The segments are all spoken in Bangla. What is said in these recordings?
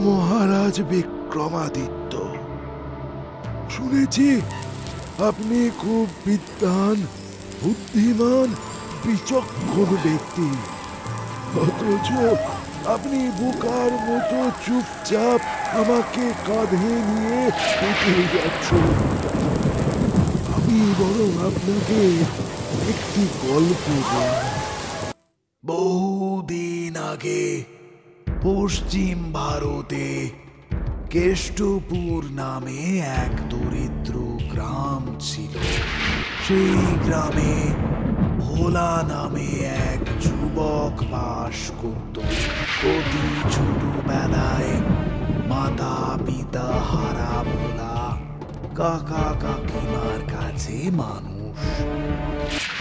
মহারাজ বিক্রমাদিত্য, শুনেছি আপনি খুব বিদ্বান, বুদ্ধিমান, বিচক্ষণ ব্যক্তি, অথচ আপনি বোকার মতো চুপচাপ আমাকে কাঁধে নিয়ে হেঁটে যাচ্ছেন। আমি বরং আপনাকে একটি গল্প বলি। বহুদিন আগে পশ্চিম ভারতে কেষ্টপুর নামে এক দরিদ্র গ্রাম ছিল। সেই গ্রামে ভোলা নামে এক যুবক বাস করত। অতি ছোটবেলায় মাতা পিতা হারা ভোলা কাকা কাকিমার কাছে মানুষ।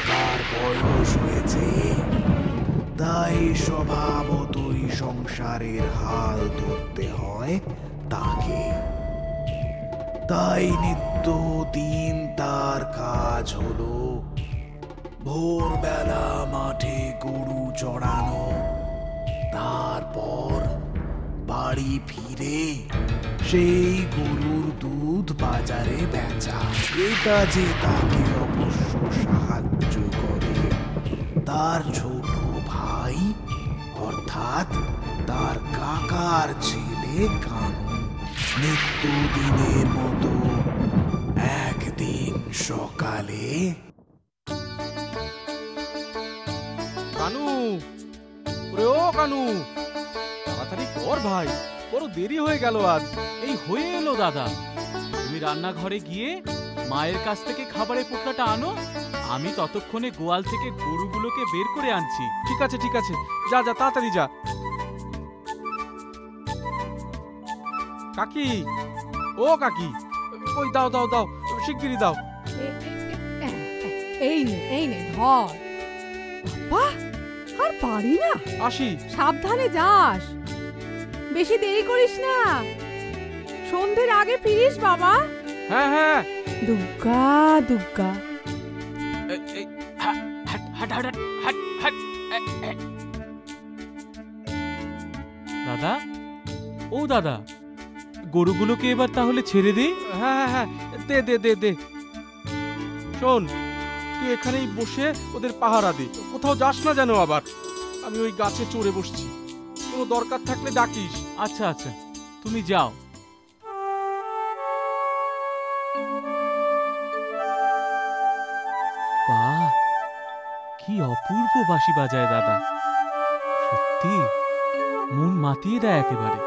তার বয়স হয়েছে, তাই স্বভাবতই সংসারের হাল ধরতে হয় তাকে। তাই নিত্যদিন তার কাজ হলো ভোরবেলা মাঠে গরু চড়ানো, তারপর বাড়ি ফিরে সেই গরুর দুধ বাজারে বেচা। এই কাজে তাকে অবশ্য সাহায্য করে তার ছোট ভাই, অর্থাৎ তার কাকার ছেলে কানু। নিত্যদিনের মতো একদিন সকালে কানু, ওরে ও কানু, তাড়াতাড়ি কর ভাই, বড় দেরি হয়ে গেল আজ। এই হয়ে এলো দাদা, তুমি রান্নাঘরে গিয়ে মায়ের কাছ থেকে খাবারের পোটলাটা আনো, আমি ততক্ষণে গোয়াল থেকে গরুগুলোকে বের করে আনছি। ঠিক আছে ঠিক আছে, যা যা তাড়াতাড়ি যা। কাকি, ও কাকি, ওই দাও দাও দাও, শিগগিরই দাও। এই নে ধর। বাহ, আর পারি না। আসি। সাবধানে যাস, বেশি দেরি করিস না। সন্ধ্যের আগে ফিরিস বাবা। হ্যাঁ হ্যাঁ। দুর্গা দুর্গা। দাদা, ও দাদা, গরুগুলোকে এবার তাহলে ছেড়ে দে। হ্যাঁ হ্যাঁ, দে দে দে দে। শোন, তুই এখানেই বসে ওদের পাহারা দে, কোথাও যাস না যেন আবার। আমি ওই গাছে চড়ে বসছি, কোনো দরকার থাকলে ডাকিস। আচ্ছা আচ্ছা, তুমি যাও। বাহ, কি অপূর্ব বাঁশি বাজায় দাদা, সত্যি মন মাতিয়ে দেয় একেবারে।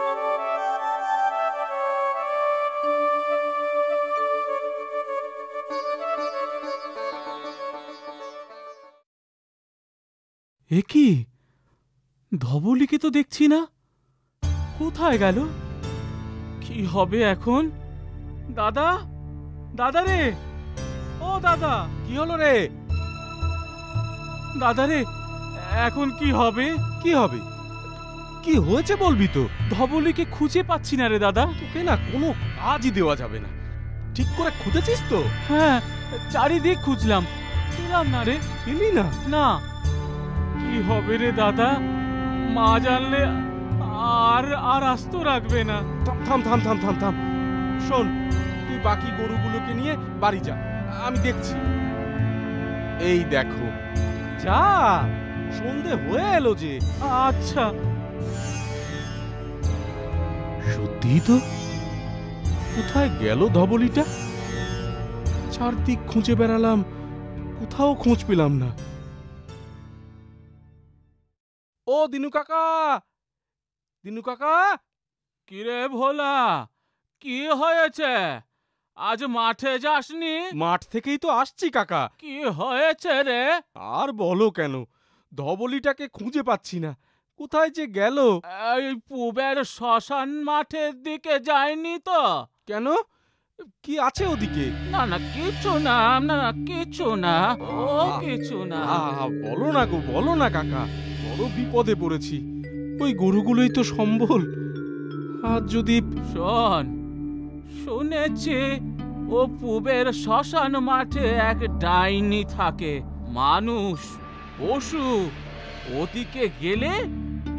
এ কি, ধবলিকে তো দেখছি না, কোথায় গেল? কি হবে এখন? দাদা, দাদা রে, ও দাদা। কি হলো রে? দাদা রে, এখন কি হবে? কি হবে? কি হয়েছে বলবি তো? ধবলিকে খুঁজে পাচ্ছি না রে দাদা। তোকে না কোনো কাজই দেওয়া যাবে না। ঠিক করে খুঁজেছিস তো? হ্যাঁ, চারিদিক খুঁজলাম, পেলাম না রে। পেলি না? না। কি হবে রে দাদা, মা জানলে আর আর আস্ত রাখবে না। থাম থাম থাম থাম থাম। শোন, তুই বাকি গরুগুলোকে নিয়ে বাড়ি যা, আমি দেখছি। এই দেখো, যা, সন্ধে হয়ে এলো যে। আচ্ছা। সত্যি তো, কোথায় গেল ধবলিটা? চারদিক খুঁজে বেড়ালাম, কোথাও খোঁজ পেলাম না। ও দিনু কাকা, দিনু কাকা। কিরে ভোলা, কি হয়েছে? আজ মাঠে যাসনি? মাঠ থেকেই তো আসছি কাকা। কি হয়েছে রে? আর বলো কেন, ধবলিটাকে খুঁজে পাচ্ছি না, কোথায় যে গেল। এই পুবের শ্মশান মাঠের দিকে যায়নি তো? কেন, কি আছে ওদিকে? না না, কিছু না, না না, কিছু না, ও কিছু না। বলো না গো, বলো না কাকা, বড় বিপদে পড়েছি। ওই গরুগুলোই তো সম্বল। আর যদি... শোন, শুনেছি ও পুবের শ্মশান মাঠে এক ডাইনি থাকে। মানুষ, পশু ওদিকে গেলে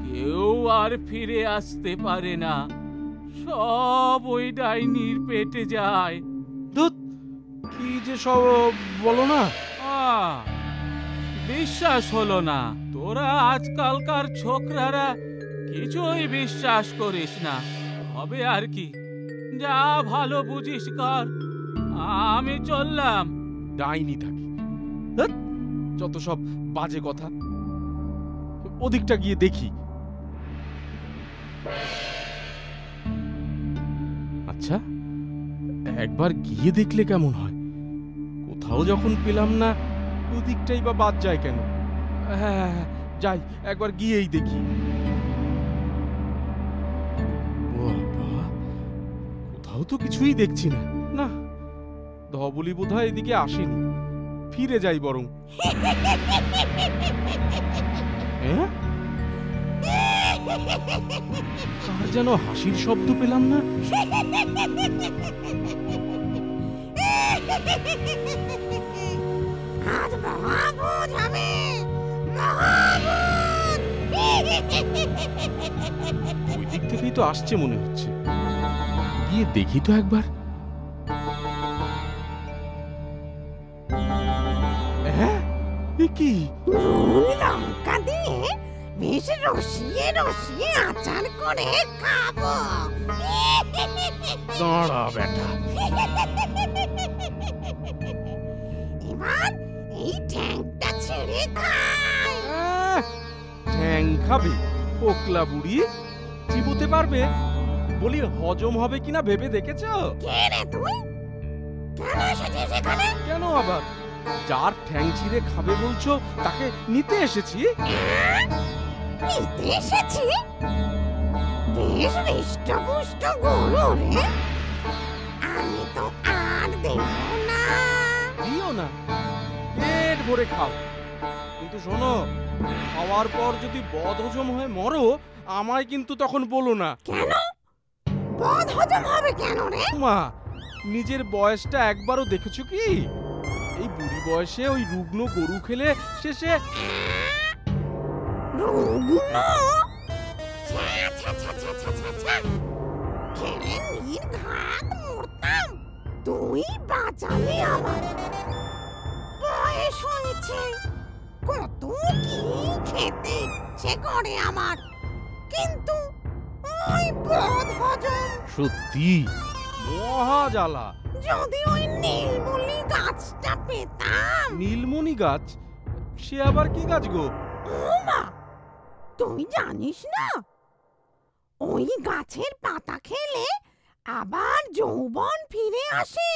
কেউ আর ফিরে আসতে পারে না। সব ওই ডাইনির পেটে যায়। ধুৎ, কি যে সব বলো না। আহ, বিশ্বাস হলো না? তোরা আজকালকার ছোকরারা কিছুই বিশ্বাস করিস না। হবে আর কি, যা ভালো বুঝিস কর। আমি চললাম। ডাইনি থাকি, ধ্যাৎ, যত সব বাজে কথা। ওদিকটা গিয়ে দেখি। আচ্ছা, একবার গিয়ে দেখলে কেমন হয়? কোথাও যখন পেলাম না, ওদিকটাই বা বাদ যায় কেন? হ্যাঁ, যাই, একবার গিয়েই দেখি। বাবা, কোথাও তো কিছুই দেখছি না। না, ধবলি বোধহয় এদিকে আসেনি। ফিরে যাই বরং। হ্যাঁ, কার যেন হাসির শব্দ পেলাম না? আজ মহাভূত হবে, মহাভূত! ওই দিক থেকেই তো আসছে মনে হচ্ছে। গিয়ে দেখি তো একবার। হ্যাঁ, এ কি? নুন লঙ্কা দিয়ে বেশ রসিয়ে রসিয়ে আচার করে খাবো। দাঁড়া বেটা। এবার এই ট্যাংকটা ছেড়ে খাই। ঠ্যাং খাবে? পোকলা বুড়ি, চিবোতে পারবে? বলি, হজম হবে কিনা ভেবে দেখেছো? কে রে তুই? কেন এসেছিস এখানে? কেন আবার? যার ঠ্যাং ছিঁড়ে খাবে বলছো, তাকে নিতে এসেছি। নিতে এসেছি? বেশ হৃষ্টপুষ্ট গরু রে। আমি তো আর দেব না। দিও না, পেট ভরে খাও। কিন্তু শোনো, খাওয়ার পর যদি বদহজম হয়ে মরো, আমায় কিন্তু তখন বলো না। কেন? বদ হজম হবে কেন রে? মা, নিজের বয়সটা একবারও দেখেছো কি? এই বুড়ি বয়সে ওই রুগ্ন গরু খেলে শেষে রুগ্ন? ছ্যা, ছ্যা, ছ্যা, ছ্যা, ছ্যা, ছ্যা, ছ্যা। খেলে নির্ঘাত মরতাম। তুই বাঁচালি আমার। বয়স হয়েছে, কত কি খেতে ইচ্ছে করে আমার, কিন্তু ওই বদ হজম। সত্যি মহা জ্বালা। যদি ওই নীলমণি গাছটা পেতাম। নীলমণি গাছ? সে আবার কি গাছ গো? ও মা, তুই জানিস না? ওই গাছের পাতা খেলে আবার যৌবন ফিরে আসে,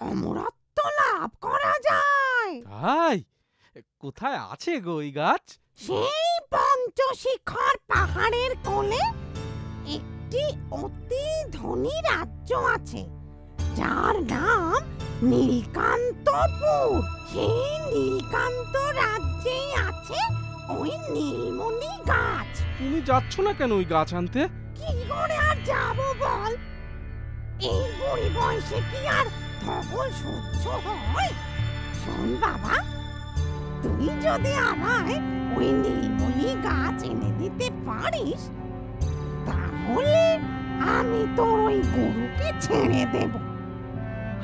অমরত্ব লাভ করা যায়। তাই? কোথায় আছে গো ওই গাছ? সেই পঞ্চশিখর পাহাড়ের কোলে একটি অতি ধনী রাজ্য আছে, যার নাম নীলকান্তপুর। সেই নীলকান্ত রাজ্যেই আছে ওই নীলমণি গাছ। তুমি যাচ্ছ না কেন ওই গাছ আনতে? কি করে আর যাব বল? এই বুড়ি বয়সে কি আর ধবল সহ্য হয়? শোন বাবা, তুই যদি আমায় ওই নীলমণি গাছ এনে দিতে পারিস, তাহলে আমি তোর ওই গরুকে ছেড়ে দেব,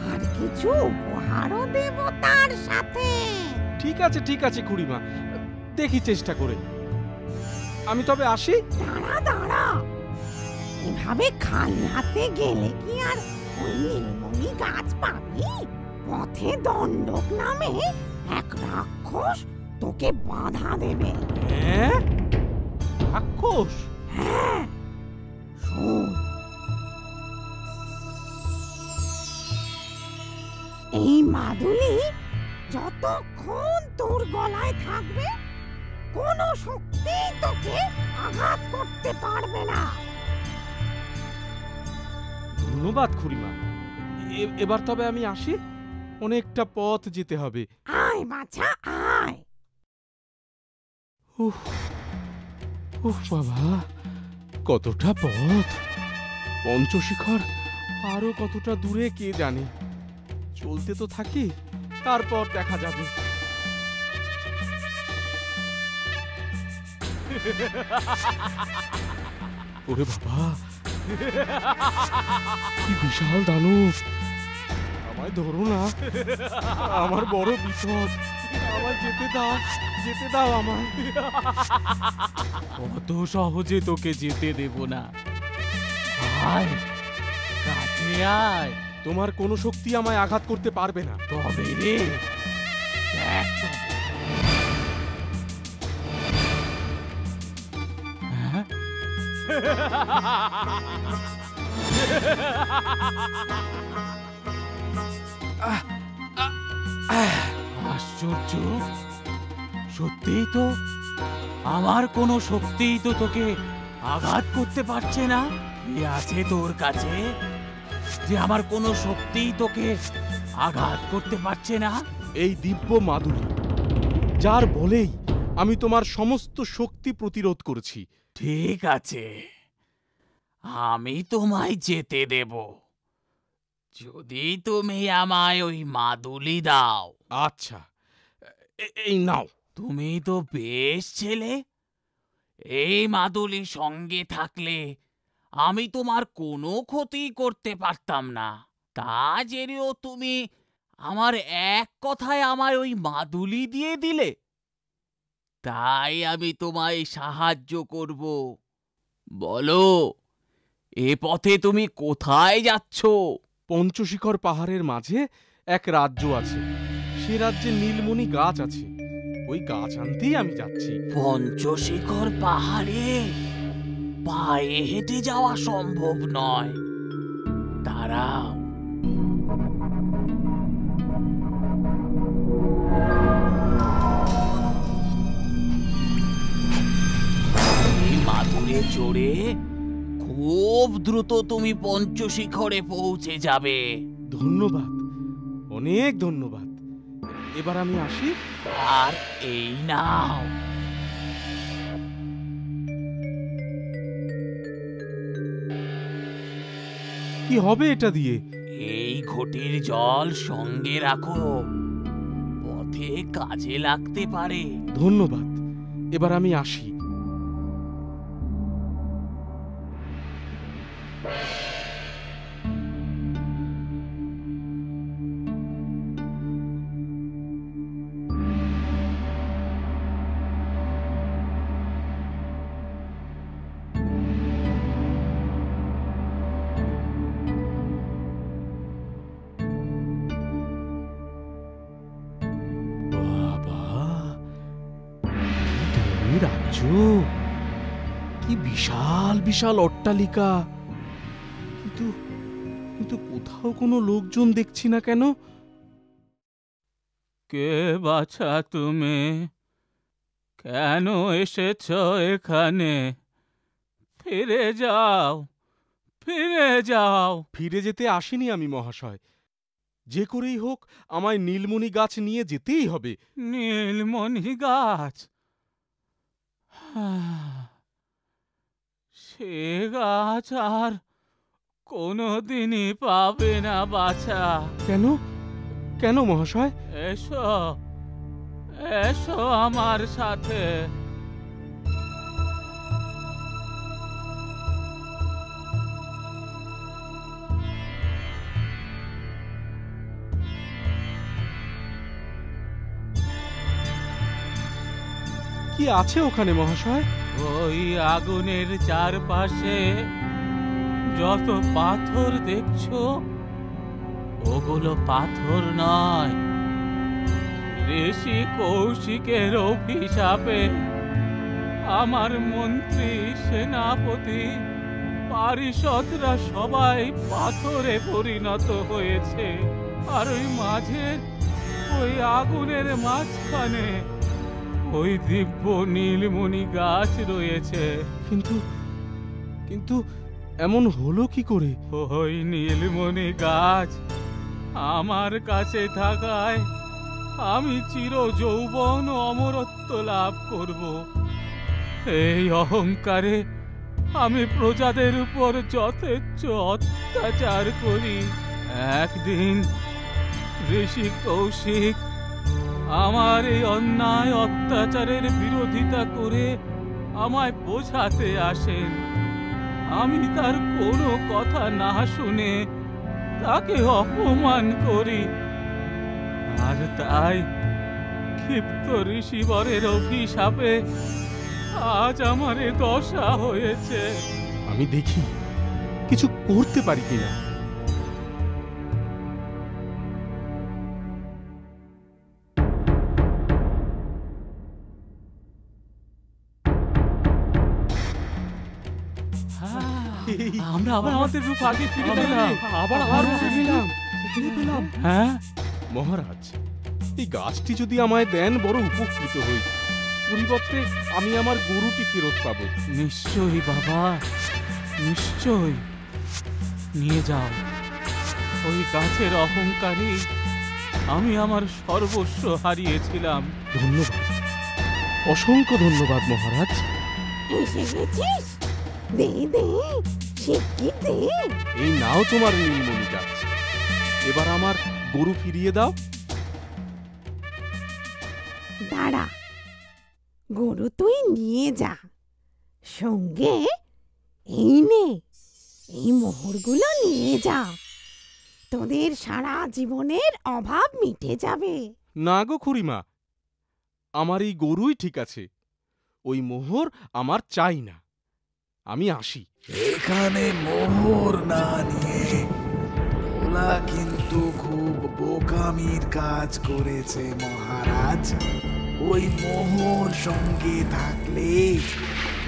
আর কিছু উপহারও দেব তার সাথে। ঠিক আছে, ঠিক আছে খুড়িমা, দেখি চেষ্টা করে। আমি তবে আসি। দাঁড়া দাঁড়া, এভাবে খালি হাতে গেলে কি আর ওই নীলমণি গাছ পাবি? পথে দণ্ডক নামে এক রাক্ষস তোকে বাধা দেবে। হ্যাঁ, রাক্ষস? হ্যাঁ, শোন, এই মাদুলি যতক্ষণ তোর গলায় থাকবে, কোনো শক্তি তোকে আঘাত করতে পারবে না। ধন্যবাদ খুড়িমা। এবার তবে আমি আসি, অনেকটা পথ যেতে হবে। আয় বাছা, আয়। উফ উফ বাবা, কতটা পথ! পঞ্চশিখর আরো কতটা দূরে কে জানে। চলতে তো থাকি, তারপর দেখা যাবে। ওরে বাবা, কি বিশাল দানব! আমায় ধরো না, আমার বড় বিপদ। আমার যেতে দাও আমায়। অত সহজে তোকে যেতে দেব না। আয়, কাছে আয়। তোমার কোনো শক্তি আমায় আঘাত করতে পারবে না। তবে রে, দেখ তবে। হ্যাঁ? আশ্চর্য, সত্যিই তো আমার কোনো শক্তিই তো তোকে আঘাত করতে পারছে না। কি আছে তোর কাছে যে আমার কোনো শক্তিই তোকে আঘাত করতে পারছে না? এই দিব্য মাদুলি, যার বলেই আমি তোমার সমস্ত শক্তি প্রতিরোধ করেছি। ঠিক আছে, আমি তোমায় যেতে দেব যদি তুমি আমায় ওই মাদুলি দাও। আচ্ছা, এই নাও। তুমি তো বেশ ছেলে। এই মাদুলি সঙ্গে থাকলে আমি তোমার কোনো ক্ষতি করতে পারতাম না। তা জেনেও তুমি আমার এক কথায় আমায় ওই মাদুলি দিয়ে দিলে। তাই আমি তোমায় সাহায্য করব। বলো, এ পথে তুমি কোথায় যাচ্ছ? পঞ্চশিখর পাহাড়ের মাঝে এক রাজ্য আছে, সে রাজ্যে নীলমণি গাছ আছে। ওই গাছ আনতেই আমি যাচ্ছি। পঞ্চশিখর পাহাড়ে পায়ে হেঁটে যাওয়া সম্ভব নয়। দাঁড়াও, এই মাদুরে চড়ে খুব দ্রুত তুমি পঞ্চশিখরে পৌঁছে যাবে। ধন্যবাদ, অনেক ধন্যবাদ। এবার আমি আসি। আর এই নাও। কি হবে এটা দিয়ে? এই ঘটির জল সঙ্গে রাখো, পথে কাজে লাগতে পারে। ধন্যবাদ, এবার আমি আসি। রাজ্য, কি বিশাল বিশাল অট্টালিকা! কিন্তু কোথাও কোনো লোকজন দেখছি না কেন? কে বাছা তুমি? কেন এসেছ এখানে? ফিরে যাও, ফিরে যাও। ফিরে যেতে আসিনি আমি মহাশয়। যে করেই হোক আমায় নীলমণি গাছ নিয়ে যেতেই হবে। নীলমণি গাছ? সে গাছ আর কোনোদিনই পাবে না বাছা। কেন কেন মহাশয়? এসো, এসো আমার সাথে। কি আছে ওখানে মহাশয়? ওই আগুনের চারপাশে যত পাথর দেখছো, ওগুলো পাথর নয়। ঋষি কৌশিকের অভিশাপে আমার মন্ত্রী, সেনাপতি, পারিষদরা সবাই পাথরে পরিণত হয়েছে। আর ওই মাঝের ওই আগুনের মাঝখানে ওই দিব্য নীলমণি গাছ রয়েছে। কিন্তু এমন হলো কি করে? ওই নীলমণি গাছ আমার কাছে থাকায় আমি চির যৌবন ও অমরত্ব লাভ করব। এই অহংকারে আমি প্রজাদের উপর যথেচ্ছ অত্যাচার করি। একদিন ঋষি কৌশিক আমার এই অন্যায় অত্যাচারের বিরোধিতা করে আমায় বোঝাতে আসেন। আমি তার কোনো কথা না শুনে তাকে অপমান করি, আর তাই ক্ষিপ্ত ঋষিবরের অভিশাপে আজ আমার এ দশা হয়েছে। আমি দেখি কিছু করতে পারি কিনা। আমরা আবার আমাদের রূপ আগে ফিরে পেলাম। আবার ফিরে পেলাম। হ্যাঁ মহারাজ, এই গাছটি যদি আমায় দেন বড় উপকৃত হই। পরিবর্তে আমি আমার গরুটি ফেরত পাবো। নিশ্চয়ই বাবা, নিশ্চয় নিয়ে যাও। ওই গাছের অহংকারী আমি আমার সর্বস্ব হারিয়েছিলাম। ধন্যবাদ, অসংখ্য ধন্যবাদ মহারাজ। এসে গেছিস? দে দে, শিগগির দে। এই নাও তোমার নীলমণি গাছ। এবার আমার গরু ফিরিয়ে দাও। দাঁড়া, গরু তুই নিয়ে যা, সঙ্গে এই নে, এই মোহরগুলো নিয়ে যা। তোদের সারা জীবনের অভাব মিটে যাবে। না গো খুড়িমা, আমার এই গরুই ঠিক আছে। ওই মোহর আমার চাই না। আমি আসি। এখানে মোহর না নিয়ে ভোলা কিন্তু খুব বোকামির কাজ করেছে মহারাজ। ওই মোহর সঙ্গে থাকলে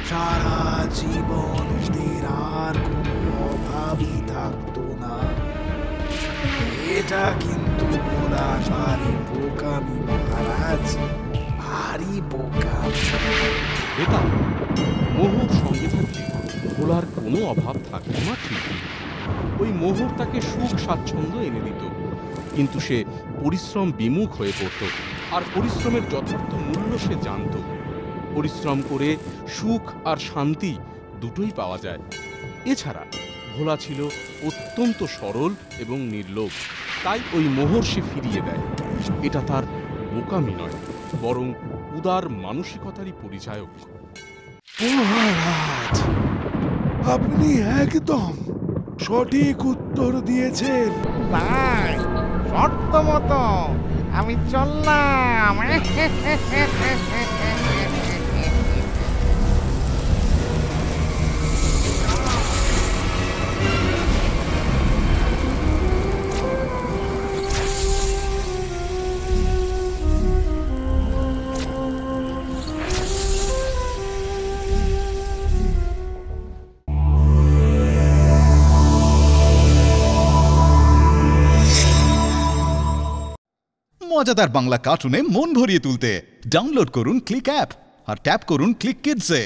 সারা জীবন ওদের আর কোনো অভাবই থাকতো না। এটা কিন্তু ভোলা ভারী বোকামি মহারাজ, ভারী বোকামি। বেটা, মোহর সঙ্গে থাকলে ভোলার কোনো অভাব থাকতো না ঠিকই। ওই মোহর তাকে সুখ স্বাচ্ছন্দ্য এনে দিত, কিন্তু সে পরিশ্রম বিমুখ হয়ে পড়ত। আর পরিশ্রমের যথার্থ মূল্য সে জানত। পরিশ্রম করে সুখ আর শান্তি দুটোই পাওয়া যায়। এছাড়া ভোলা ছিল অত্যন্ত সরল এবং নির্লোভ, তাই ওই মোহর সে ফিরিয়ে দেয়। এটা তার বোকামি নয়, বরং উদার মানসিকতারই পরিচায়ক। মহারাজ, আপনি একদম সঠিক উত্তর দিয়েছেন। তাই শর্ত মতো আমি চললাম। মজাদার বাংলা কার্টুনে মন ভরিয়ে তুলতে ডাউনলোড করুন ক্লিক অ্যাপ আর ট্যাপ করুন ক্লিক কিডসে।